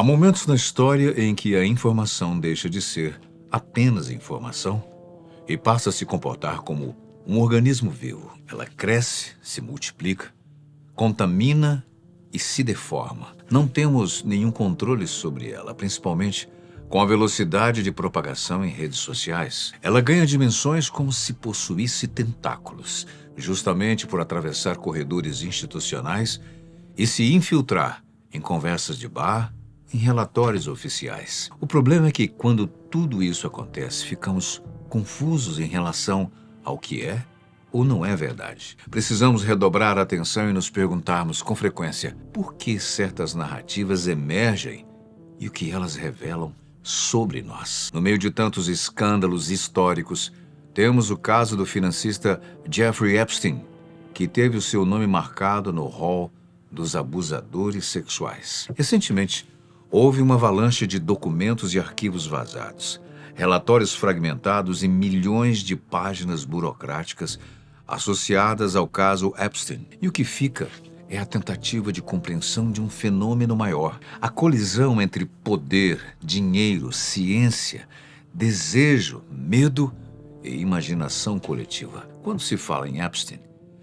Há momentos na história em que a informação deixa de ser apenas informação e passa a se comportar como um organismo vivo. Ela cresce, se multiplica, contamina e se deforma. Não temos nenhum controle sobre ela, principalmente com a velocidade de propagação em redes sociais. Ela ganha dimensões como se possuísse tentáculos, justamente por atravessar corredores institucionais e se infiltrar em conversas de bar, em relatórios oficiais. O problema é que, quando tudo isso acontece, ficamos confusos em relação ao que é ou não é verdade. Precisamos redobrar a atenção e nos perguntarmos com frequência por que certas narrativas emergem e o que elas revelam sobre nós. No meio de tantos escândalos históricos, temos o caso do financista Jeffrey Epstein, que teve o seu nome marcado no rol dos abusadores sexuais. Recentemente, houve uma avalanche de documentos e arquivos vazados, relatórios fragmentados e milhões de páginas burocráticas associadas ao caso Epstein. E o que fica é a tentativa de compreensão de um fenômeno maior, a colisão entre poder, dinheiro, ciência, desejo, medo e imaginação coletiva. Quando se fala em Epstein,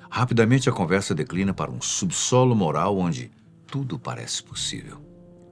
rapidamente a conversa declina para um subsolo moral onde tudo parece possível.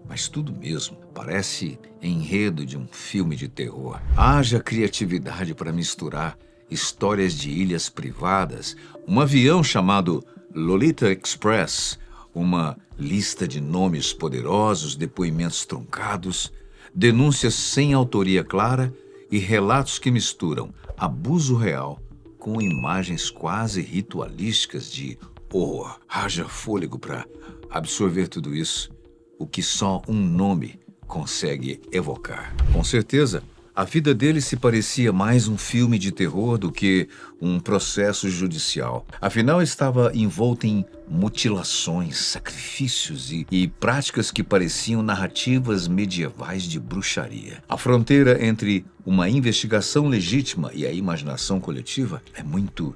Mas tudo mesmo parece enredo de um filme de terror. Haja criatividade para misturar histórias de ilhas privadas, um avião chamado Lolita Express, uma lista de nomes poderosos, depoimentos truncados, denúncias sem autoria clara e relatos que misturam abuso real com imagens quase ritualísticas de horror. Haja fôlego para absorver tudo isso, o que só um nome consegue evocar. Com certeza, a vida dele se parecia mais um filme de terror do que um processo judicial. Afinal, estava envolto em mutilações, sacrifícios e práticas que pareciam narrativas medievais de bruxaria. A fronteira entre uma investigação legítima e a imaginação coletiva é muito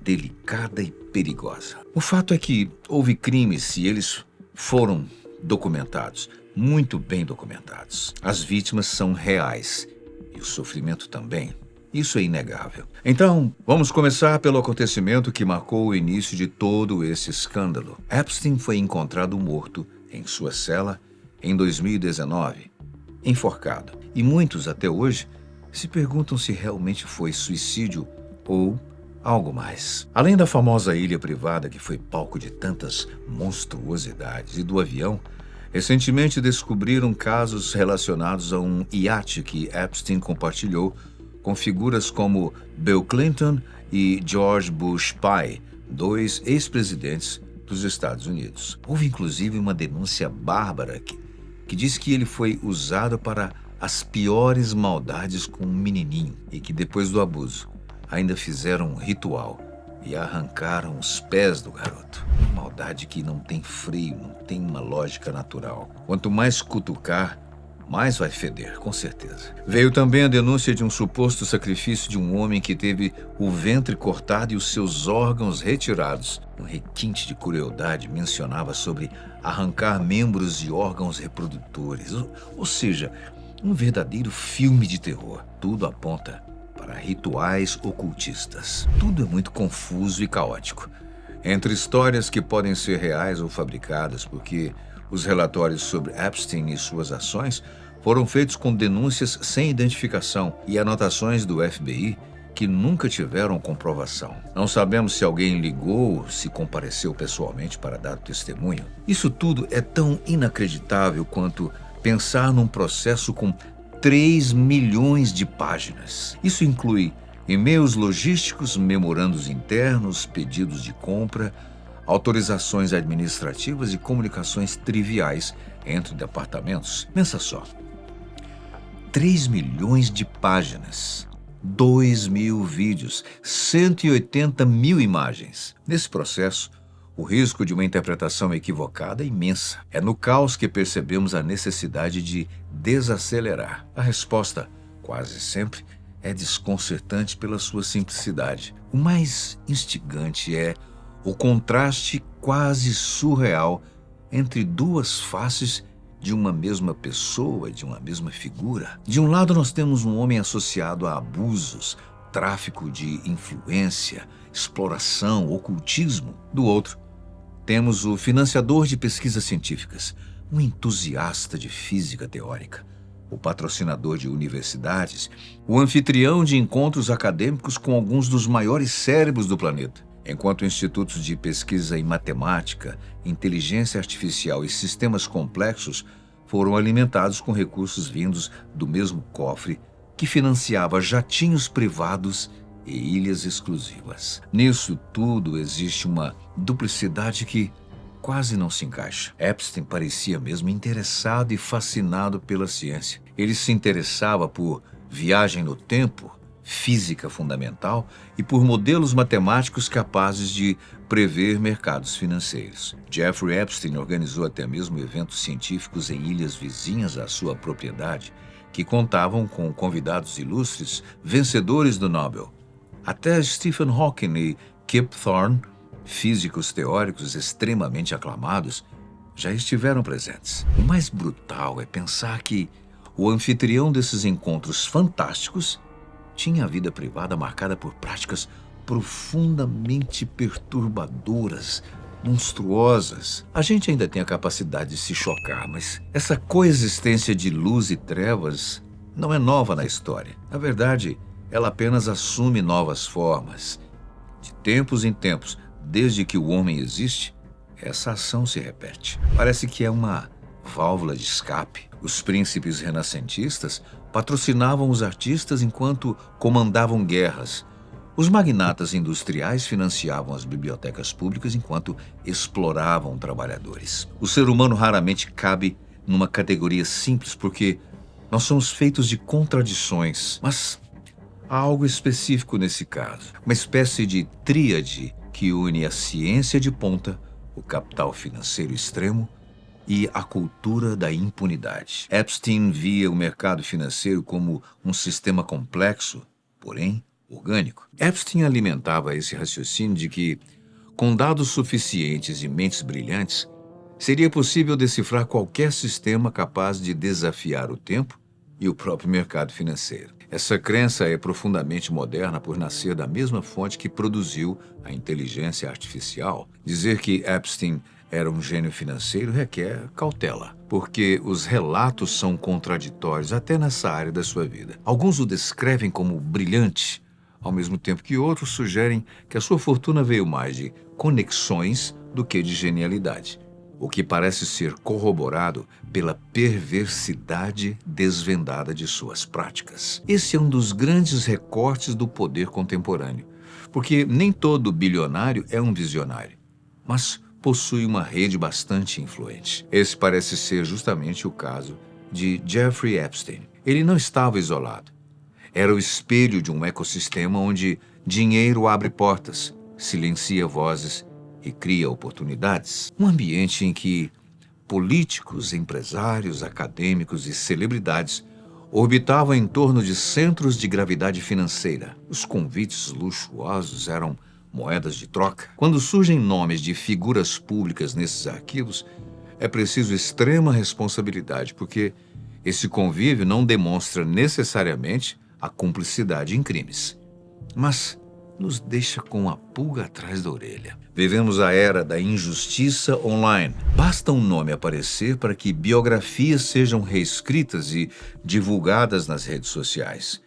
delicada e perigosa. O fato é que houve crimes e eles foram documentados, muito bem documentados. As vítimas são reais e o sofrimento também. Isso é inegável. Então, vamos começar pelo acontecimento que marcou o início de todo esse escândalo. Epstein foi encontrado morto em sua cela em 2019, enforcado. E muitos, até hoje, se perguntam se realmente foi suicídio ou algo mais. Além da famosa ilha privada que foi palco de tantas monstruosidades e do avião, recentemente descobriram casos relacionados a um iate que Epstein compartilhou com figuras como Bill Clinton e George Bush pai, dois ex-presidentes dos Estados Unidos. Houve inclusive uma denúncia bárbara que diz que ele foi usado para as piores maldades com um menininho e que depois do abuso ainda fizeram um ritual e arrancaram os pés do garoto. Maldade que não tem freio, não tem uma lógica natural. Quanto mais cutucar, mais vai feder, com certeza. Veio também a denúncia de um suposto sacrifício de um homem que teve o ventre cortado e os seus órgãos retirados. Um requinte de crueldade mencionava sobre arrancar membros e órgãos reprodutores. Ou seja, um verdadeiro filme de terror. Tudo aponta para rituais ocultistas. Tudo é muito confuso e caótico. Entre histórias que podem ser reais ou fabricadas, porque os relatórios sobre Epstein e suas ações foram feitos com denúncias sem identificação e anotações do FBI que nunca tiveram comprovação. Não sabemos se alguém ligou ou se compareceu pessoalmente para dar testemunho. Isso tudo é tão inacreditável quanto pensar num processo com 3 milhões de páginas. Isso inclui e-mails logísticos, memorandos internos, pedidos de compra, autorizações administrativas e comunicações triviais entre departamentos. Pensa só. 3 milhões de páginas, 2.000 vídeos, 180 mil imagens. Nesse processo, o risco de uma interpretação equivocada é imensa. É no caos que percebemos a necessidade de desacelerar. A resposta, quase sempre, é desconcertante pela sua simplicidade. O mais instigante é o contraste quase surreal entre duas faces de uma mesma pessoa, de uma mesma figura. De um lado, nós temos um homem associado a abusos, tráfico de influência, exploração, ocultismo. Do outro, temos o financiador de pesquisas científicas, um entusiasta de física teórica, o patrocinador de universidades, o anfitrião de encontros acadêmicos com alguns dos maiores cérebros do planeta. Enquanto institutos de pesquisa em matemática, inteligência artificial e sistemas complexos foram alimentados com recursos vindos do mesmo cofre que financiava jatinhos privados e ilhas exclusivas. Nisso tudo existe uma duplicidade que quase não se encaixa. Epstein parecia mesmo interessado e fascinado pela ciência. Ele se interessava por viagem no tempo, física fundamental e por modelos matemáticos capazes de prever mercados financeiros. Jeffrey Epstein organizou até mesmo eventos científicos em ilhas vizinhas à sua propriedade, que contavam com convidados ilustres, vencedores do Nobel. Até Stephen Hawking e Kip Thorne, físicos teóricos extremamente aclamados, já estiveram presentes. O mais brutal é pensar que o anfitrião desses encontros fantásticos tinha a vida privada marcada por práticas profundamente perturbadoras, monstruosas. A gente ainda tem a capacidade de se chocar, mas essa coexistência de luz e trevas não é nova na história. Na verdade, ela apenas assume novas formas. De tempos em tempos, desde que o homem existe, essa ação se repete. Parece que é uma válvula de escape. Os príncipes renascentistas patrocinavam os artistas enquanto comandavam guerras. Os magnatas industriais financiavam as bibliotecas públicas enquanto exploravam trabalhadores. O ser humano raramente cabe numa categoria simples porque nós somos feitos de contradições. Mas há algo específico nesse caso. Uma espécie de tríade que une a ciência de ponta, o capital financeiro extremo e a cultura da impunidade. Epstein via o mercado financeiro como um sistema complexo, porém orgânico. Epstein alimentava esse raciocínio de que, com dados suficientes e mentes brilhantes, seria possível decifrar qualquer sistema capaz de desafiar o tempo e o próprio mercado financeiro. Essa crença é profundamente moderna por nascer da mesma fonte que produziu a inteligência artificial. Dizer que Epstein era um gênio financeiro requer cautela, porque os relatos são contraditórios até nessa área da sua vida. Alguns o descrevem como brilhante, ao mesmo tempo que outros sugerem que a sua fortuna veio mais de conexões do que de genialidade, o que parece ser corroborado pela perversidade desvendada de suas práticas. Esse é um dos grandes recortes do poder contemporâneo, porque nem todo bilionário é um visionário, mas possui uma rede bastante influente. Esse parece ser justamente o caso de Jeffrey Epstein. Ele não estava isolado. Era o espelho de um ecossistema onde dinheiro abre portas, silencia vozes e cria oportunidades. Um ambiente em que políticos, empresários, acadêmicos e celebridades orbitavam em torno de centros de gravidade financeira. Os convites luxuosos eram moedas de troca. Quando surgem nomes de figuras públicas nesses arquivos, é preciso extrema responsabilidade, porque esse convívio não demonstra necessariamente a cumplicidade em crimes, mas nos deixa com a pulga atrás da orelha. Vivemos a era da injustiça online. Basta um nome aparecer para que biografias sejam reescritas e divulgadas nas redes sociais.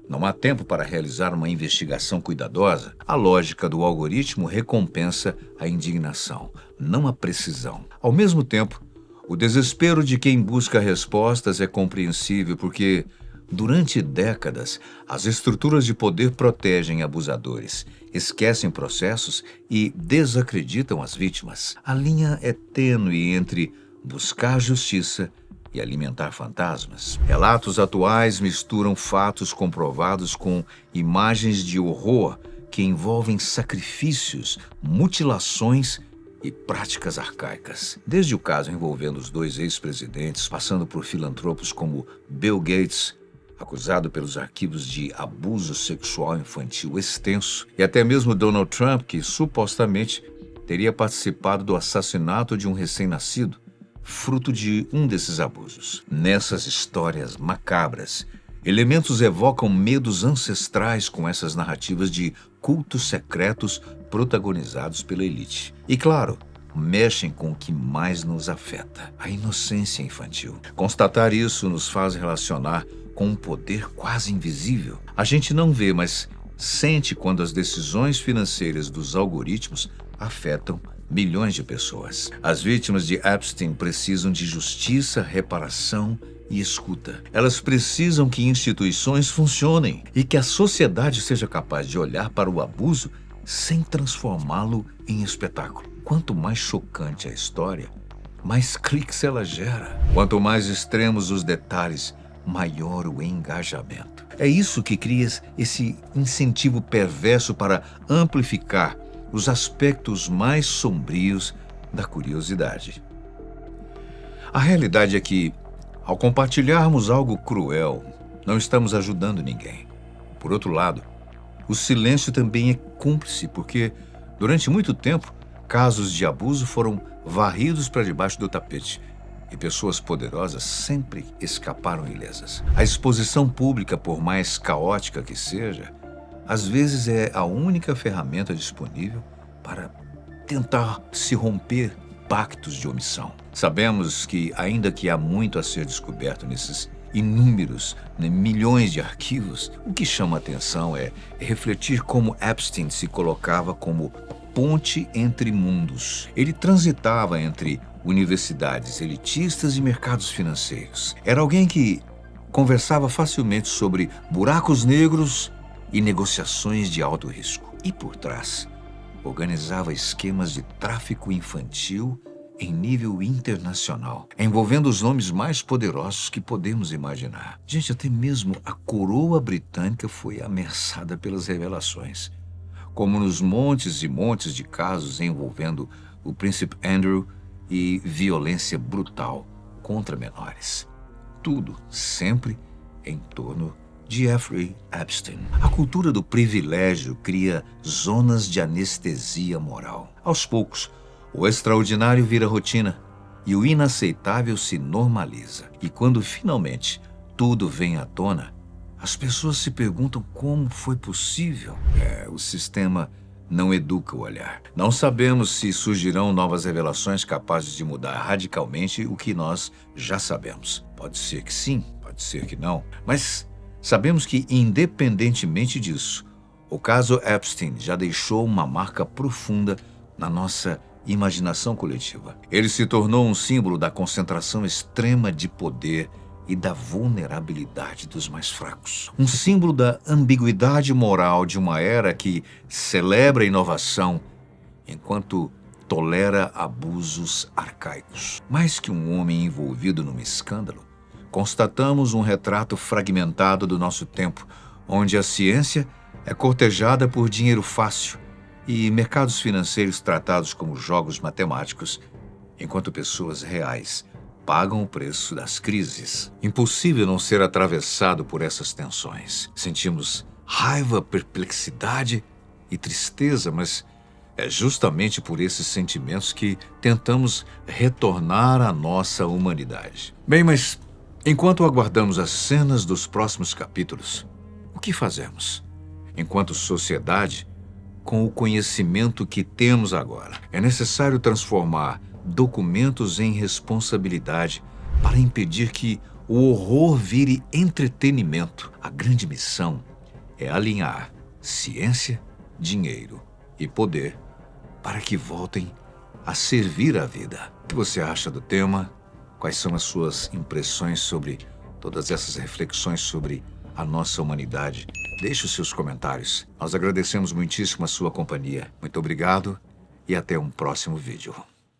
Não há tempo para realizar uma investigação cuidadosa. A lógica do algoritmo recompensa a indignação, não a precisão. Ao mesmo tempo, o desespero de quem busca respostas é compreensível porque, durante décadas, as estruturas de poder protegem abusadores, esquecem processos e desacreditam as vítimas. A linha é tênue entre buscar justiça e alimentar fantasmas. Relatos atuais misturam fatos comprovados com imagens de horror que envolvem sacrifícios, mutilações e práticas arcaicas. Desde o caso envolvendo os dois ex-presidentes, passando por filantropos como Bill Gates, acusado pelos arquivos de abuso sexual infantil extenso, e até mesmo Donald Trump, que supostamente teria participado do assassinato de um recém-nascido, fruto de um desses abusos. Nessas histórias macabras, elementos evocam medos ancestrais com essas narrativas de cultos secretos protagonizados pela elite. E claro, mexem com o que mais nos afeta, a inocência infantil. Constatar isso nos faz relacionar com um poder quase invisível. A gente não vê, mas sente quando as decisões financeiras dos algoritmos afetam milhões de pessoas. As vítimas de Epstein precisam de justiça, reparação e escuta. Elas precisam que instituições funcionem e que a sociedade seja capaz de olhar para o abuso sem transformá-lo em espetáculo. Quanto mais chocante a história, mais cliques ela gera. Quanto mais extremos os detalhes, maior o engajamento. É isso que cria esse incentivo perverso para amplificar os aspectos mais sombrios da curiosidade. A realidade é que, ao compartilharmos algo cruel, não estamos ajudando ninguém. Por outro lado, o silêncio também é cúmplice, porque, durante muito tempo, casos de abuso foram varridos para debaixo do tapete e pessoas poderosas sempre escaparam ilesas. A exposição pública, por mais caótica que seja, às vezes é a única ferramenta disponível para tentar se romper pactos de omissão. Sabemos que, ainda que há muito a ser descoberto nesses inúmeros, milhões de arquivos, o que chama a atenção é refletir como Epstein se colocava como ponte entre mundos. Ele transitava entre universidades elitistas e mercados financeiros. Era alguém que conversava facilmente sobre buracos negros e negociações de alto risco. E por trás, organizava esquemas de tráfico infantil em nível internacional, envolvendo os nomes mais poderosos que podemos imaginar. Gente, até mesmo a coroa britânica foi ameaçada pelas revelações, como nos montes e montes de casos envolvendo o príncipe Andrew e violência brutal contra menores. Tudo sempre em torno de Jeffrey Epstein. A cultura do privilégio cria zonas de anestesia moral. Aos poucos, o extraordinário vira rotina e o inaceitável se normaliza. E quando finalmente tudo vem à tona, as pessoas se perguntam como foi possível. O sistema não educa o olhar. Não sabemos se surgirão novas revelações capazes de mudar radicalmente o que nós já sabemos. Pode ser que sim, pode ser que não. Mas sabemos que, independentemente disso, o caso Epstein já deixou uma marca profunda na nossa imaginação coletiva. Ele se tornou um símbolo da concentração extrema de poder e da vulnerabilidade dos mais fracos. Um símbolo da ambiguidade moral de uma era que celebra a inovação enquanto tolera abusos arcaicos. Mais que um homem envolvido num escândalo, constatamos um retrato fragmentado do nosso tempo, onde a ciência é cortejada por dinheiro fácil e mercados financeiros tratados como jogos matemáticos, enquanto pessoas reais pagam o preço das crises. Impossível não ser atravessado por essas tensões. Sentimos raiva, perplexidade e tristeza, mas é justamente por esses sentimentos que tentamos retornar à nossa humanidade. Bem, mas enquanto aguardamos as cenas dos próximos capítulos, o que fazemos? Enquanto sociedade, com o conhecimento que temos agora, é necessário transformar documentos em responsabilidade para impedir que o horror vire entretenimento. A grande missão é alinhar ciência, dinheiro e poder para que voltem a servir a vida. O que você acha do tema? Quais são as suas impressões sobre todas essas reflexões sobre a nossa humanidade? Deixe os seus comentários. Nós agradecemos muitíssimo a sua companhia. Muito obrigado e até um próximo vídeo.